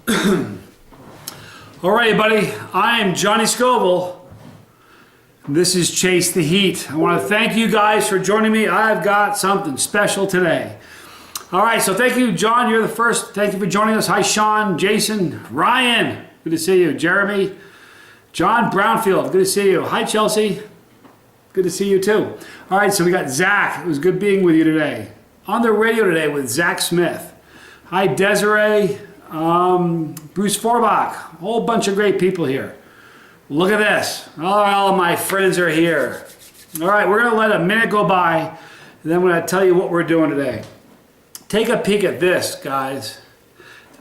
All right, buddy. I am Johnny Scoville. This is Chase the Heat. I want to thank you guys for joining me. I've got something special today. All right, so thank you, John. You're the first. Thank you for joining us. Hi, Sean, Jason, Ryan. Good to see you. Jeremy, John Brownfield. Good to see you. Hi, Chelsea. Good to see you, too. All right, so we got Zach. It was good being with you today. On the radio today with Zach Smith. Hi, Desiree. Bruce Forbach, a whole bunch of great people here. Look at this. All of my friends are here. All right, we're going to let a minute go by, and then I'm going to tell you what we're doing today. Take a peek at this, guys.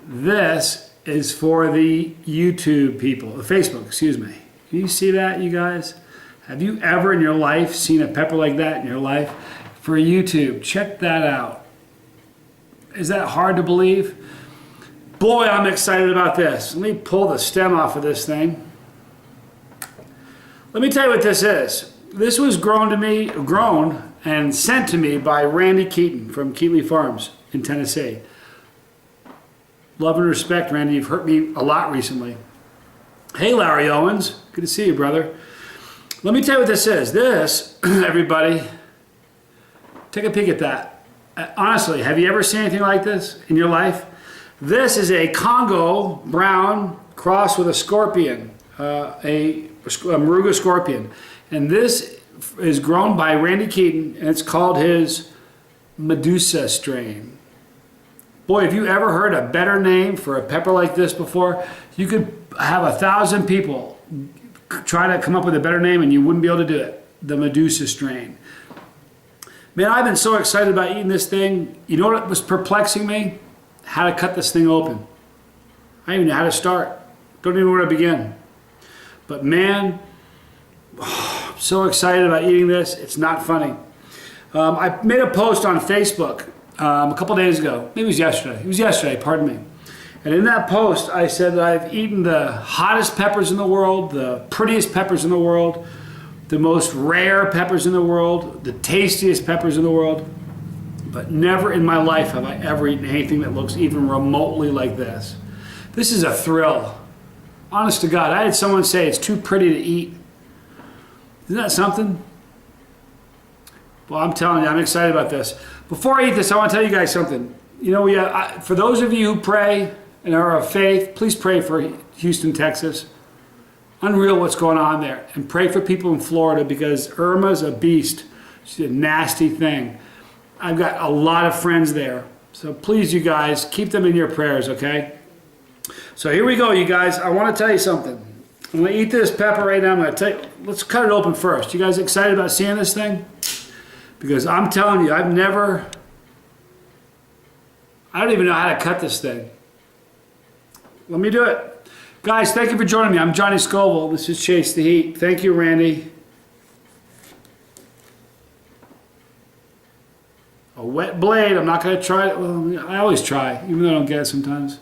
This is for the YouTube people, the Facebook, excuse me. Can you see that, you guys? Have you ever in your life seen a pepper like that in your life? For YouTube, check that out. Is that hard to believe? Boy, I'm excited about this. Let me pull the stem off of this thing. Let me tell you what this is. This was grown and sent to me by Randy Keaton from Keaton Farms in Tennessee. Love and respect, Randy. You've hurt me a lot recently. Hey, Larry Owens. Good to see you, brother. Let me tell you what this is. This, everybody, take a peek at that. Honestly, have you ever seen anything like this in your life? This is a Congo brown crossed with a scorpion, a Moruga scorpion. And this is grown by Randy Keaton, and it's called his Medusa strain. Boy, have you ever heard a better name for a pepper like this before? You could have 1,000 people try to come up with a better name and you wouldn't be able to do it. The Medusa strain. Man, I've been so excited about eating this thing. You know what was perplexing me? How to cut this thing open. I don't even know how to start. Don't even know where to begin. But man, I'm so excited about eating this. It's not funny. I made a post on Facebook a couple days ago. Maybe it was yesterday. It was yesterday, pardon me. And in that post, I said that I've eaten the hottest peppers in the world, the prettiest peppers in the world, the most rare peppers in the world, the tastiest peppers in the world. But never in my life have I ever eaten anything that looks even remotely like this. This is a thrill. Honest to God, I had someone say it's too pretty to eat. Isn't that something? Well, I'm telling you, I'm excited about this. Before I eat this, I want to tell you guys something. You know, for those of you who pray and are of faith, please pray for Houston, Texas. Unreal what's going on there. And pray for people in Florida because Irma's a beast. She's a nasty thing. I've got a lot of friends there. So please, you guys, keep them in your prayers, okay? So here we go, you guys. I want to tell you something. I'm going to eat this pepper right now. I'm going to tell you, let's cut it open first. You guys excited about seeing this thing? Because I'm telling you, I don't even know how to cut this thing. Let me do it. Guys, thank you for joining me. I'm Johnny Scoville. This is Chase the Heat. Thank you, Randy. A wet blade. I'm not going to try it. Well, I always try, even though I don't get it sometimes.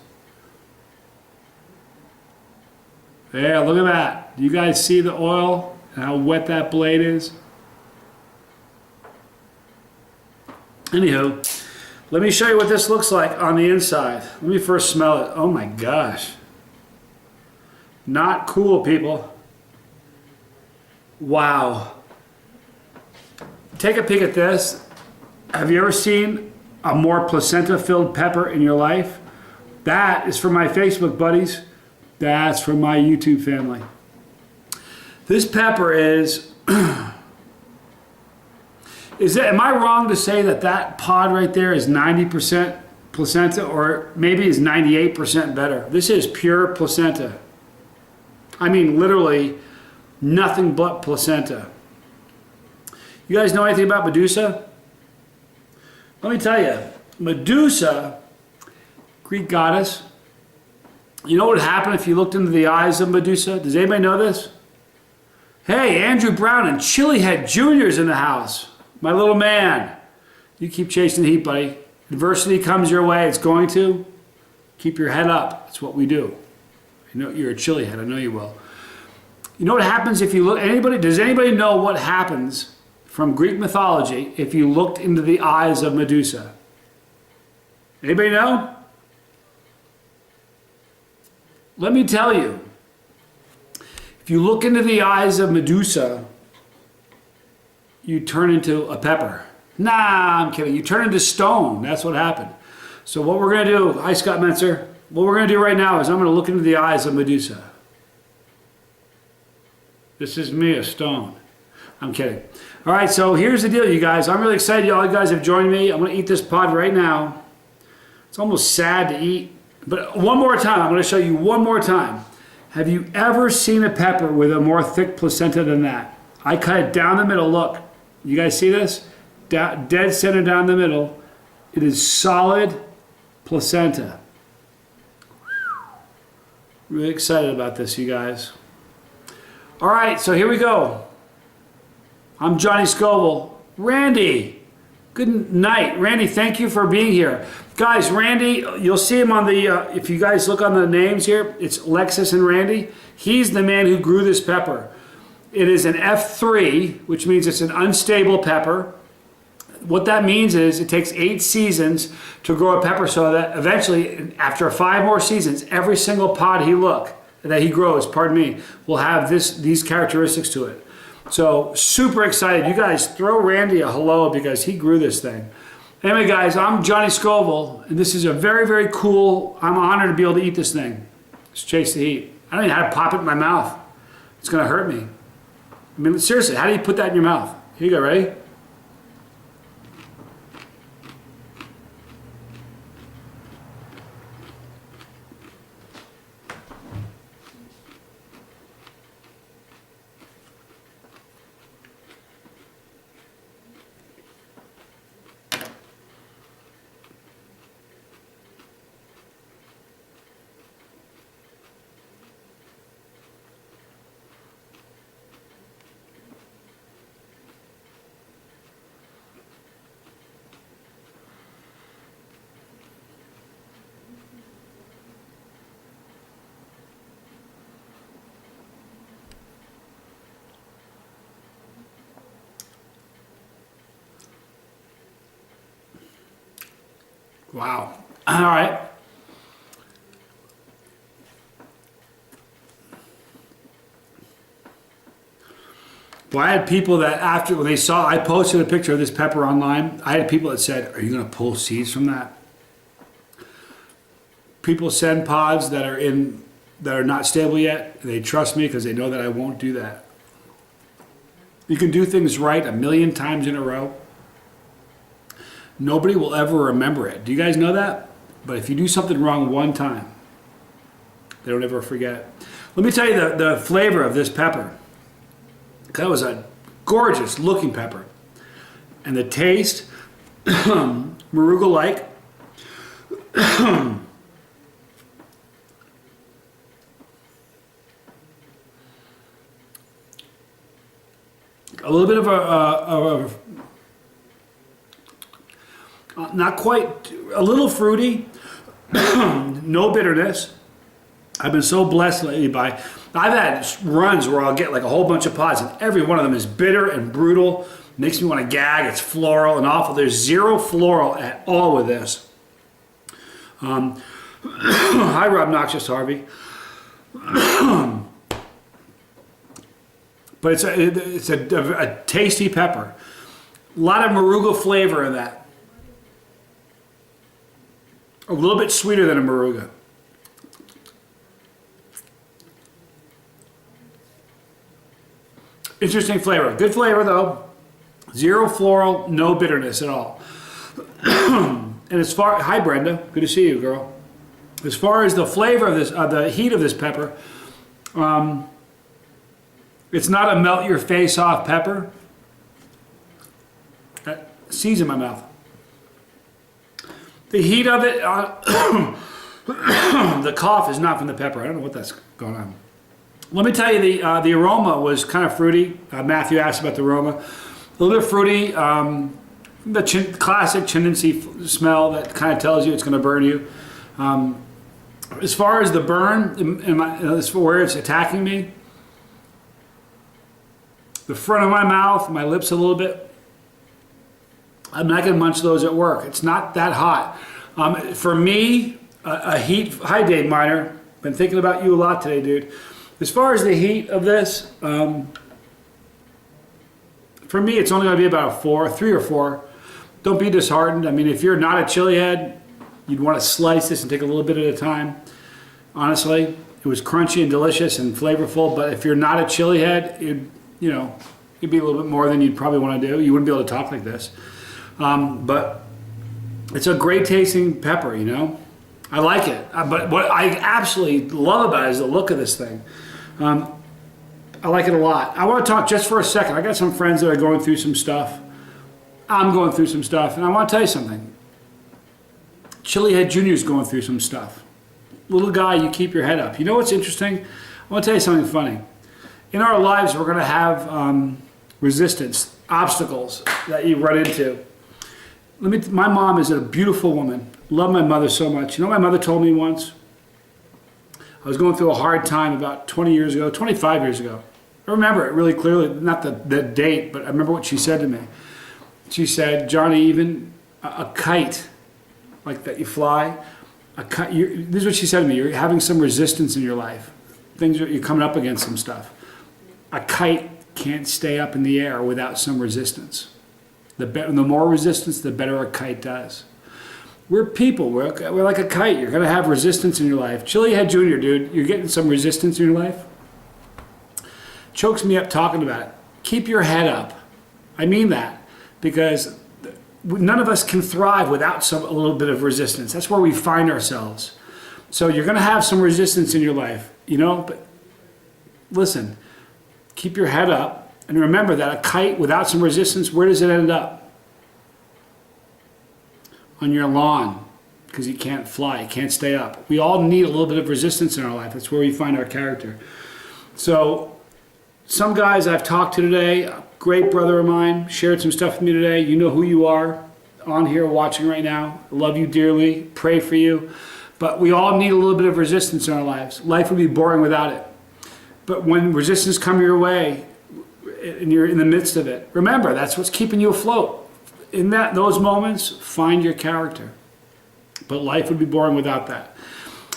There, look at that. Do you guys see the oil and how wet that blade is? Anywho, let me show you what this looks like on the inside. Let me first smell it. Oh my gosh. Not cool, people. Wow. Take a peek at this. Have you ever seen a more placenta-filled pepper in your life? That is for my Facebook buddies. That's for my YouTube family. This pepper is... am I wrong to say that that pod right there is 90% placenta, or maybe is 98% better? This is pure placenta. I mean, literally nothing but placenta. You guys know anything about Medusa? Let me tell you, Medusa, Greek goddess. You know what would happen if you looked into the eyes of Medusa? Does anybody know this? Hey, Andrew Brown and Chili Head Jr.'s in the house. My little man. You keep chasing the heat, buddy. Adversity comes your way. It's going to. Keep your head up. That's what we do. I know you're a chili head. I know you will. You know what happens if you look? Does anybody know what happens from Greek mythology if you looked into the eyes of Medusa? Anybody know? let me tell you, if you look into the eyes of Medusa, you turn into a pepper. Nah, I'm kidding. You turn into stone. That's what happened. So what we're going to do, hi Scott Menzer, what we're going to do right now is I'm going to look into the eyes of Medusa. This is me, a stone. I'm kidding. All right, so here's the deal, you guys. I'm really excited all you guys have joined me. I'm going to eat this pod right now. It's almost sad to eat. But one more time, I'm going to show you one more time. Have you ever seen a pepper with a more thick placenta than that? I cut it down the middle. Look, you guys see this? Dead center down the middle. It is solid placenta. Really excited about this, you guys. All right, so here we go. I'm Johnny Scoville. Randy, good night. Randy, thank you for being here. Guys, Randy, you'll see him on the, if you guys look on the names here, it's Lexus and Randy. He's the man who grew this pepper. It is an F3, which means it's an unstable pepper. What that means is it takes 8 seasons to grow a pepper so that eventually, after 5 more seasons, every single pod that he grows, pardon me, will have these characteristics to it. So super excited. You guys throw Randy a hello because he grew this thing. Anyway, guys, I'm Johnny Scoville, and this is a very, very cool, I'm honored to be able to eat this thing. It's Chasetheheat. I don't even know how to pop it in my mouth. It's going to hurt me. I mean, seriously, how do you put that in your mouth? Here you go, ready? Wow. All right. Well, I had people that after, when they saw, I posted a picture of this pepper online, I had people that said, are you going to pull seeds from that? People send pods that are not stable yet. They trust me because they know that I won't do that. You can do things right 1,000,000 times in a row. Nobody will ever remember it. Do you guys know that? But if you do something wrong one time, they don't ever forget it. Let me tell you the flavor of this pepper. That was a gorgeous looking pepper. And the taste, Maruga-like. A little bit of a not quite, a little fruity, no bitterness. I've been so blessed lately by, I've had runs where I'll get like a whole bunch of pods and every one of them is bitter and brutal, makes me want to gag, it's floral and awful. There's zero floral at all with this. Hi Rob Noxious Harvey. But it's a tasty pepper. A lot of Maruga flavor in that. A little bit sweeter than a Maruga. Interesting flavor. Good flavor though. Zero floral, no bitterness at all. And as far, hi Brenda, good to see you, girl. As far as the flavor of this, the heat of this pepper, it's not a melt your face off pepper. That season my mouth. The heat of it, the cough is not from the pepper. I don't know what that's going on. Let me tell you, the aroma was kind of fruity. Matthew asked about the aroma. A little bit fruity. The classic chinense smell that kind of tells you it's going to burn you. As far as the burn, as for where it's attacking me, the front of my mouth, my lips a little bit. I'm not going to munch those at work. It's not that hot. For me, a heat, hi Dave Miner, Been thinking about you a lot today, dude. As far as the heat of this, for me, it's only going to be about a 4, 3 or 4. Don't be disheartened. I mean, if you're not a chili head, you'd want to slice this and take a little bit at a time. Honestly, it was crunchy and delicious and flavorful, but if you're not a chili head, it'd be a little bit more than you'd probably want to do. You wouldn't be able to talk like this. But it's a great tasting pepper, you know. I like it. But what I absolutely love about it is the look of this thing. I like it a lot. I want to talk just for a second. I got some friends that are going through some stuff. I'm going through some stuff, and I want to tell you something. Chili Head Jr. is going through some stuff. Little guy, you keep your head up. You know what's interesting? I want to tell you something funny. In our lives, we're going to have resistance, obstacles that you run into. My mom is a beautiful woman. Love my mother so much. You know what my mother told me once? I was going through a hard time about 20 years ago, 25 years ago. I remember it really clearly, not the date, but I remember what she said to me. She said, Johnny, even a kite like that you fly, this is what she said to me, you're having some resistance in your life. You're coming up against some stuff. A kite can't stay up in the air without some resistance. The more resistance, the better a kite does. We're people. We're like a kite. You're going to have resistance in your life. Chili Head Jr., dude, you're getting some resistance in your life. Chokes me up talking about it. Keep your head up. I mean that. Because none of us can thrive without a little bit of resistance. That's where we find ourselves. So you're going to have some resistance in your life, you know. But listen, keep your head up. And remember that a kite without some resistance, where does it end up? On your lawn, because you can't fly, you can't stay up. We all need a little bit of resistance in our life. That's where we find our character. So some guys I've talked to today, a great brother of mine, shared some stuff with me today. You know who you are on here watching right now. I love you dearly, pray for you. But we all need a little bit of resistance in our lives. Life would be boring without it. But when resistance comes your way, and you're in the midst of it, remember, that's what's keeping you afloat. In those moments, find your character. But life would be boring without that.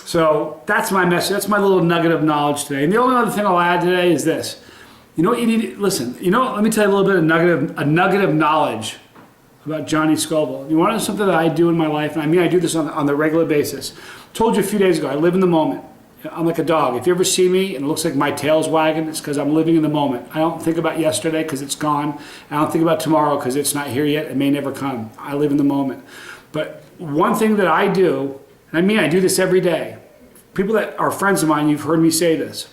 So that's my message. That's my little nugget of knowledge today. And the only other thing I'll add today is this. You know what you need? Listen. Let me tell you a little bit of a nugget of knowledge about Johnny Scoville. You want to know something that I do in my life? And I mean, I do this on the regular basis. Told you a few days ago. I live in the moment. I'm like a dog. If you ever see me and it looks like my tail's wagging, it's because I'm living in the moment. I don't think about yesterday because it's gone. I don't think about tomorrow because it's not here yet. It may never come. I live in the moment. But one thing that I do, and I mean I do this every day. People that are friends of mine, you've heard me say this.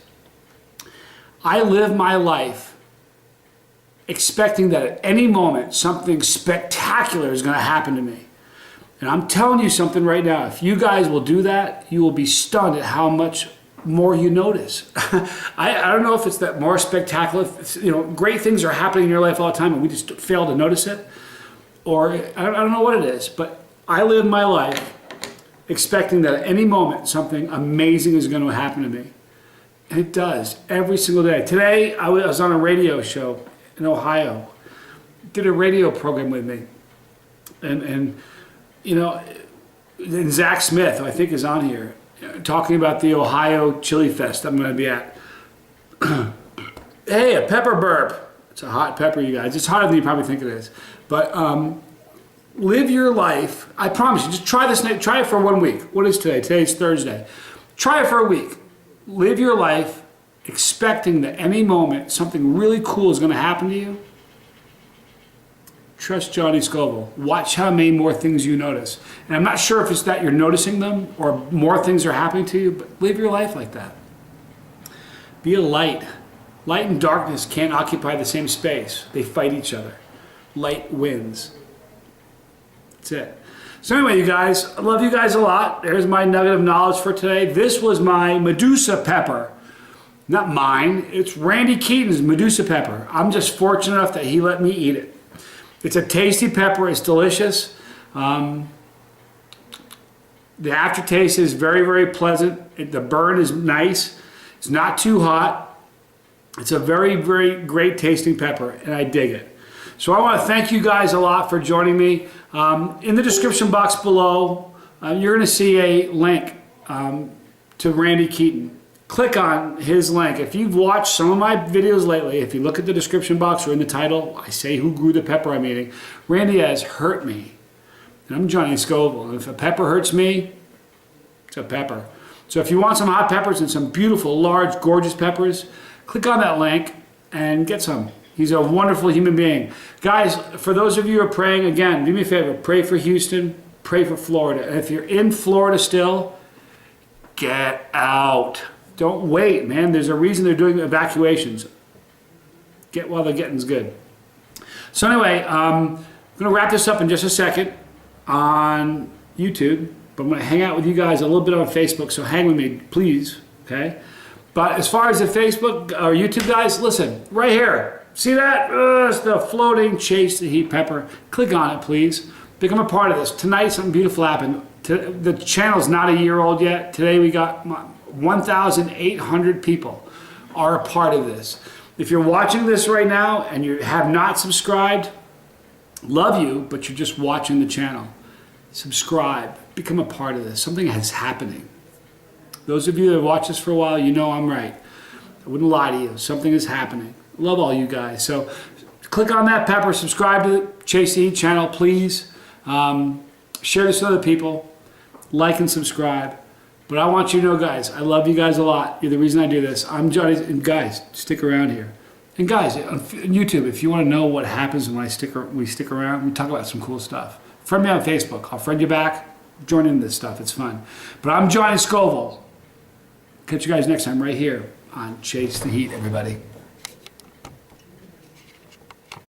I live my life expecting that at any moment something spectacular is going to happen to me. And I'm telling you something right now, if you guys will do that, you will be stunned at how much more you notice. I don't know if it's that more spectacular, great things are happening in your life all the time and we just fail to notice it. Or I don't know what it is, but I live my life expecting that at any moment something amazing is going to happen to me. And it does, every single day. Today, I was on a radio show in Ohio. Did a radio program with me. And Zach Smith, who I think is on here, talking about the Ohio Chili Fest I'm going to be at. Hey, a pepper burp. It's a hot pepper, you guys. It's hotter than you probably think it is. But live your life. I promise you, just try this. Try it for 1 week. What is today? Today's Thursday. Try it for a week. Live your life expecting that any moment something really cool is going to happen to you. Trust Johnny Scoville. Watch how many more things you notice. And I'm not sure if it's that you're noticing them or more things are happening to you, but live your life like that. Be a light. Light and darkness can't occupy the same space. They fight each other. Light wins. That's it. So anyway, you guys, I love you guys a lot. There's my nugget of knowledge for today. This was my Medusa pepper. Not mine. It's Randy Keaton's Medusa pepper. I'm just fortunate enough that he let me eat it. It's a tasty pepper. It's delicious. The aftertaste is very, very pleasant. The burn is nice. It's not too hot. It's a very, very great tasting pepper, and I dig it. So I want to thank you guys a lot for joining me. In the description box below, you're going to see a link to Randy Keaton. Click on his link. If you've watched some of my videos lately, if you look at the description box or in the title, I say who grew the pepper I'm eating. Randy has hurt me. And I'm Johnny Scoville. And if a pepper hurts me, it's a pepper. So if you want some hot peppers and some beautiful, large, gorgeous peppers, click on that link and get some. He's a wonderful human being. Guys, for those of you who are praying, again, do me a favor. Pray for Houston. Pray for Florida. And if you're in Florida still, get out. Don't wait, man. There's a reason they're doing evacuations. Get while the getting's good. So anyway, I'm going to wrap this up in just a second on YouTube. But I'm going to hang out with you guys a little bit on Facebook, so hang with me, please, okay? But as far as the Facebook or YouTube guys, listen, right here. See that? It's the floating Chasetheheat pepper. Click on it, please. Become a part of this. Tonight, something beautiful happened. The channel's not a year old yet. Today, we got 1,800 people are a part of this. If you're watching this right now and you have not subscribed, love you, but you're just watching the channel. Subscribe. Become a part of this. Something is happening. Those of you that have watched this for a while, you know I'm right. I wouldn't lie to you. Something is happening. Love all you guys. So click on that pepper. Subscribe to the Chasetheheat channel, please. Share this with other people. Like and subscribe. But I want you to know, guys, I love you guys a lot. You're the reason I do this. I'm Johnny. And guys, stick around here. And guys, on YouTube, if you want to know what happens when we stick around, we talk about some cool stuff. Friend me on Facebook. I'll friend you back. Join in this stuff. It's fun. But I'm Johnny Scoville. Catch you guys next time right here on Chasetheheat, everybody.